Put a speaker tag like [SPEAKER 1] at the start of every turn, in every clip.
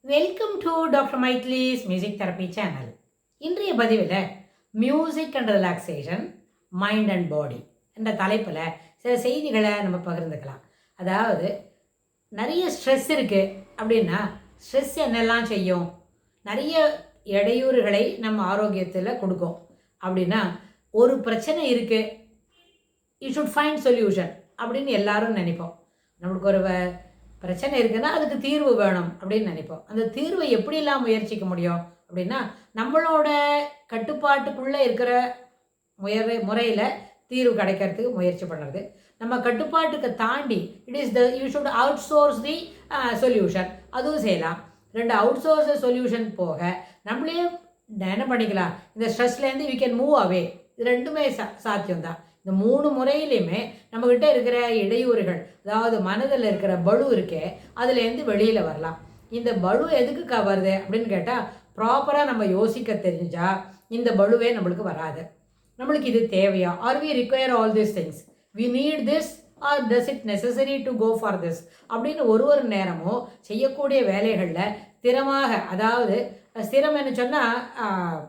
[SPEAKER 1] Welcome to doctor மைட்லிஸ் music therapy channel. இன்றைய பதிவில் music and relaxation mind and body என்ற தலைப்பில் சில செய்திகளை நம்ம பகிர்ந்துக்கலாம். அதாவது நிறைய ஸ்ட்ரெஸ் இருக்குது அப்படின்னா ஸ்ட்ரெஸ் என்னெல்லாம் செய்யும், நிறைய இடையூறுகளை நம்ம ஆரோக்கியத்தில் கொடுக்கும். அப்படின்னா ஒரு பிரச்சனை இருக்குது, யூ ஷுட் ஃபைண்ட் சொல்யூஷன் அப்படின்னு எல்லாரும் நினைப்போம். நம்மளுக்கு ஒரு பிரச்சனை இருக்குன்னா அதுக்கு தீர்வு வேணும் அப்படின்னு நினைப்போம். அந்த தீர்வை எப்படிலாம் முயற்சிக்க முடியும் அப்படின்னா நம்மளோட கட்டுப்பாட்டுக்குள்ளே இருக்கிற முறையில் தீர்வு கிடைக்கிறதுக்கு முயற்சி பண்ணுறது. நம்ம கட்டுப்பாட்டுக்கு தாண்டி you should out source the solution, அதுவும் செய்யலாம். ரெண்டு அவுட் சோர்ஸ் சொல்யூஷன் போக நம்மளே என்ன பண்ணிக்கலாம், இந்த ஸ்ட்ரெஸ்லேருந்து வி கேன் மூவ் அவே. இது ரெண்டுமே சாத்தியம்தான். இந்த மூணு முறையிலையுமே நம்மக்கிட்ட இருக்கிற இடையூறுகள், அதாவது மனதில் இருக்கிற பளு இருக்கே, அதுலேருந்து வெளியில் வரலாம். இந்த பளு எதுக்கு வருது அப்படின்னு கேட்டால், ப்ராப்பராக நம்ம யோசிக்க தெரிஞ்சால் இந்த பளுவே நம்மளுக்கு வராது. நம்மளுக்கு இது தேவையா, are we require all these things, we need this or does it necessary to go for this அப்படின்னு ஒரு நேரமும் செய்யக்கூடிய வேலைகளில் ஸ்திரமாக, அதாவது ஸ்திரம் என்ன சொன்னால்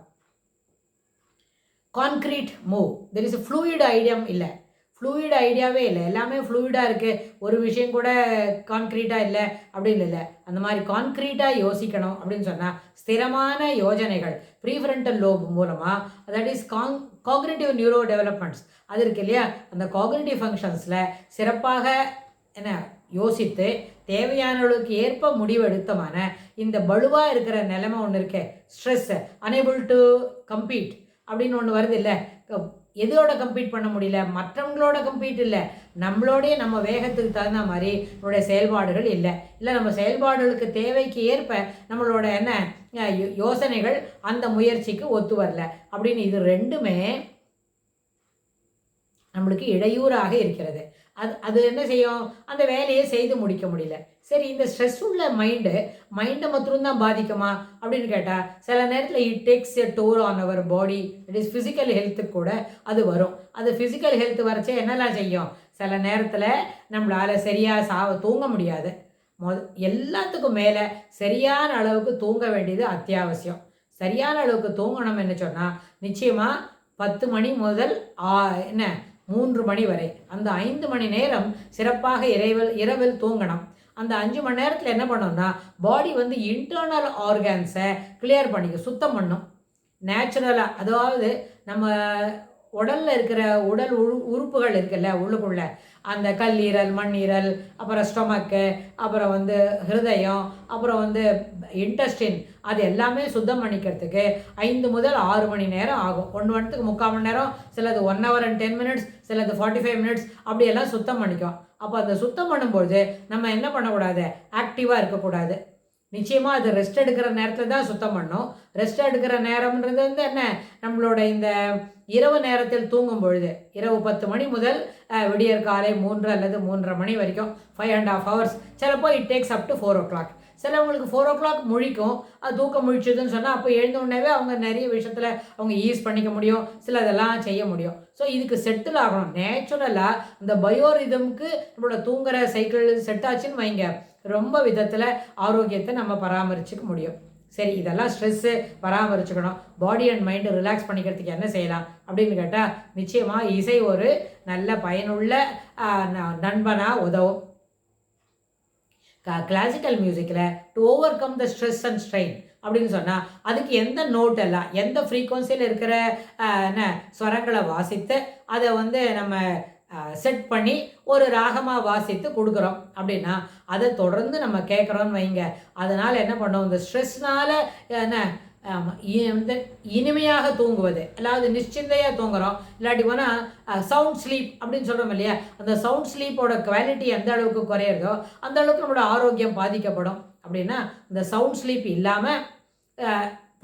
[SPEAKER 1] concrete move, there is fluid ஐடியம் இல்லை, ஃப்ளூயிட் ஐடியாவே இல்லை, எல்லாமே ஃப்ளூயிடாக இருக்குது, ஒரு விஷயம் கூட கான்க்ரீட்டாக இல்லை அப்படின்னு இல்லை. அந்த மாதிரி கான்க்ரீட்டாக யோசிக்கணும் அப்படின்னு சொன்னால் ஸ்திரமான யோஜனைகள் ப்ரீஃப்ரண்டல் லோப் மூலமாக, that is cognitive neuro developments அது இருக்கு இல்லையா, அந்த காக்னிட்டிவ் ஃபங்க்ஷன்ஸில் சிறப்பாக யோசித்து தேவையானவர்களுக்கு ஏற்ப முடிவெடுத்தமான இந்த பலுவாக இருக்கிற நிலைமை ஒன்று இருக்கே, ஸ்ட்ரெஸ், அனேபிள் டு கம்பீட் அப்படின்னு ஒன்று வருது இல்லை. எதோட கம்பீட் பண்ண முடியல, மற்றவங்களோட கம்பீட் இல்லை, நம்மளோடைய நம்ம வேகத்துக்கு தகுந்த மாதிரி நம்மளுடைய செயல்பாடுகள் இல்லை, நம்ம செயல்பாடுகளுக்கு தேவைக்கு ஏற்ப நம்மளோட யோசனைகள் அந்த முயற்சிக்கு ஒத்து வரல அப்படின்னு இது ரெண்டுமே நம்மளுக்கு இடையூறாக இருக்கிறது. அது என்ன செய்யும், அந்த வேலையை செய்து முடிக்க முடியல. சரி, இந்த ஸ்ட்ரெஸ் உள்ள மைண்டை மட்டும்தான் பாதிக்குமா அப்படின்னு கேட்டால், சில நேரத்தில் it takes a toll on our body, it is physical ஹெல்த்துக்கு கூட அது வரும். அது ஃபிசிக்கல் ஹெல்த் வரைச்சே என்னெல்லாம் செய்யும், சில நேரத்தில் நம்மளால் சரியாக தூங்க முடியாது. எல்லாத்துக்கும் மேலே சரியான அளவுக்கு தூங்க வேண்டியது அத்தியாவசியம். சரியான அளவுக்கு தூங்கணும் என்ன சொன்னால், நிச்சயமாக 10 மணி முதல் 3 மணி வரை அந்த 5 மணி நேரம் சிறப்பாக இரவில் தூங்கணும். அந்த 5 மணி நேரத்தில் என்ன பண்ணோம்னா, பாடி இன்டர்னல் ஆர்கான்ஸை கிளியர் பண்ணிக்கும், சுத்தம் பண்ணும் நேச்சுரலாக. அதாவது நம்ம உடலில் இருக்கிற உடல் உறுப்புகள் இருக்குல்ல உள்ளுக்குள்ள, அந்த கல்லீரல், மண்ணீரல், அப்புறம் ஸ்டொமக்கு, அப்புறம் ஹிருதயம், அப்புறம் இன்டெஸ்டின், அது எல்லாமே சுத்தம் பண்ணிக்கிறதுக்கு 5 முதல் 6 மணி நேரம் ஆகும். ஒன்றுக்கு 3/4 மணி நேரம், சிலது 1 hour and 10 minutes, சிலது 45 minutes, அப்படியெல்லாம் சுத்தம் பண்ணிக்கும். அப்போ அந்த சுத்தம் பண்ணும்போது நம்ம என்ன பண்ணக்கூடாது, ஆக்டிவாக இருக்கக்கூடாது. நிச்சயமாக அது ரெஸ்ட் எடுக்கிற நேரத்தில் தான் சுத்தம் பண்ணணும். ரெஸ்ட் எடுக்கிற நேரம்ன்றது நம்மளோட இந்த இரவு நேரத்தில் தூங்கும் பொழுது, இரவு 10 மணி முதல் விடியற் காலை 3 அல்லது 3:30 மணி வரைக்கும் 5.5 hours. சிலப்போ it takes up to 4 o'clock. சிலவங்களுக்கு 4 o'clock முழிக்கும், அது தூக்கம் முழிச்சதுன்னு சொன்னால் அப்போ எழுந்தோடனே அவங்க நிறைய விஷயத்தில் அவங்க ஈஸ் பண்ணிக்க முடியும், சில இதெல்லாம் செய்ய முடியும். ஸோ இதுக்கு செட்டில் ஆகணும். நேச்சுரலாக இந்த பயோரிதமுக்கு நம்மளோட தூங்குற சைக்கிள் செட் ஆச்சுன்னு வைங்க, ரொம்ப விதத்தில் ஆரோக்கியத்தை நம்ம பராமரிச்சுக்க முடியும். சரி, இதெல்லாம் ஸ்ட்ரெஸ்ஸு பராமரிச்சுக்கணும், பாடி அண்ட் மைண்டு ரிலாக்ஸ் பண்ணிக்கிறதுக்கு என்ன செய்யலாம் அப்படின்னு கேட்டால், நிச்சயமாக இசை ஒரு நல்ல பயனுள்ள நண்பனாக உதவும். கிளாசிக்கல் மியூசிக்கில் to over come the stress and strain அப்படின்னு சொன்னால், அதுக்கு எந்த நோட்டெல்லாம் எந்த ஃப்ரீக்வன்சியில் இருக்கிற ஸ்வரங்களை வாசித்து அதை நம்ம செட் பண்ணி ஒரு ராகமாக வாசித்து கொடுக்குறோம் அப்படின்னா, அதை தொடர்ந்து நம்ம கேட்குறோன்னு வைங்க, அதனால் என்ன பண்ணோம், இந்த ஸ்ட்ரெஸ்னால் இனிமையாக தூங்குவது, அதாவது நிশ্চিந்தையாக தூங்குறோம். இல்லாட்டி போனால் சவுண்ட் ஸ்லீப் அப்படின்னு சொல்கிறோம் இல்லையா, அந்த சவுண்ட் ஸ்லீப்போட குவாலிட்டி எந்த அளவுக்கு குறையிறதோ அந்த அளவுக்கு நம்மளோட ஆரோக்கியம் பாதிக்கப்படும். அப்படின்னா இந்த சவுண்ட் ஸ்லீப் இல்லாமல்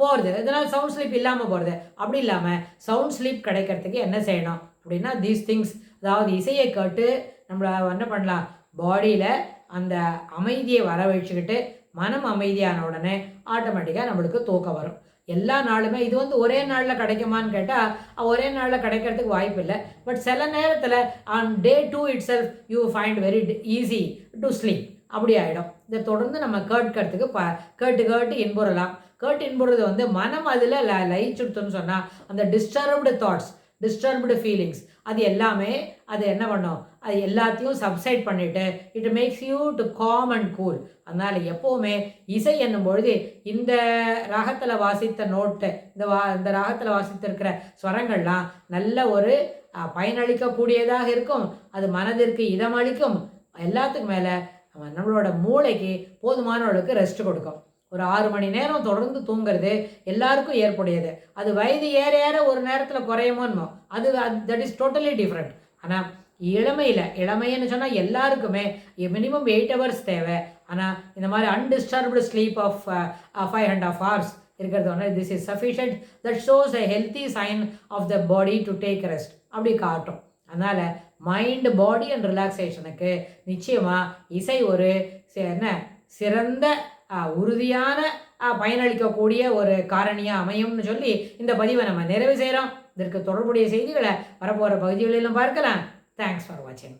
[SPEAKER 1] போகிறது, இதனால் சவுண்ட் ஸ்லீப் இல்லாமல் போகிறது, அப்படி இல்லாமல் சவுண்ட் ஸ்லீப் கிடைக்கிறதுக்கு என்ன செய்யணும் அப்படின்னா, தீஸ் திங்ஸ், அதாவது இசையை கேட்டு நம்மளை என்ன பண்ணலாம், பாடியில் அந்த அமைதியை வரவழைச்சிக்கிட்டு மனம் அமைதியான உடனே ஆட்டோமேட்டிக்காக நம்மளுக்கு தூக்கம் வரும். எல்லா நாளுமே இது ஒரே நாளில் கிடைக்குமான்னு கேட்டால் ஒரே நாளில் கிடைக்கிறதுக்கு வாய்ப்பு இல்லை. பட் சில நேரத்தில் on day 2 itself you find very easy to sleep. அப்படி ஆகிடும். இதை தொடர்ந்து நம்ம கேட்கறதுக்கு கேட்டு இன்புறலாம். கேட்டு இன்புறது வந்து மனம் அதில் லயிச்சுடுத்துன்னு சொன்னால் அந்த டிஸ்டர்ப்டு தாட்ஸ், டிஸ்டர்ப்டு ஃபீலிங்ஸ் அது எல்லாமே அது என்ன பண்ணும், அது எல்லாத்தையும் சப்சைட் பண்ணிவிட்டு it makes you to com and cool. அதனால் எப்போவுமே இசை என்னும் பொழுது இந்த ராகத்தில் வாசித்த நோட்டு, இந்த ராகத்தில் வாசித்திருக்கிற ஸ்வரங்கள்லாம் நல்ல ஒரு பயனளிக்கக்கூடியதாக இருக்கும். அது மனதிற்கு இதமளிக்கும். எல்லாத்துக்கும் மேலே நம்மளோட மூளைக்கு போதுமான அளவுக்கு ரெஸ்ட் கொடுக்கும். ஒரு 6 மணி நேரம் தொடர்ந்து தூங்குறது எல்லாருக்கும் ஏற்புடையது. அது வயது ஏற ஏற ஒரு நேரத்தில் குறையுமோன்னு அது தட் இஸ் டோட்டலி டிஃப்ரெண்ட். ஆனால் இளமைன்னு சொன்னால் எல்லாருக்குமே மினிமம் 8 ஹவர்ஸ் தேவை. ஆனால் இந்த மாதிரி அன்டிஸ்டர்ப்டு ஸ்லீப் ஆஃப் 5.5 hours இருக்கிறது ஒன்று, this is sufficient. That shows a healthy sign of the body to take rest அப்படி காட்டும். அதனால் மைண்டு, பாடி அண்ட் ரிலாக்ஸேஷனுக்கு நிச்சயமாக இசை ஒரு என்ன சிறந்த உறுதியான பயனளிக்கக்கூடிய ஒரு காரணியாக அமையும்னு சொல்லி இந்த பதிவை நம்ம நிறைவு செய்கிறோம். இதற்கு தொடர்புடைய செய்திகளை வரப்போகிற பகுதிகளிலும் பார்க்கலாம். தேங்க்ஸ் ஃபார் வாட்சிங்.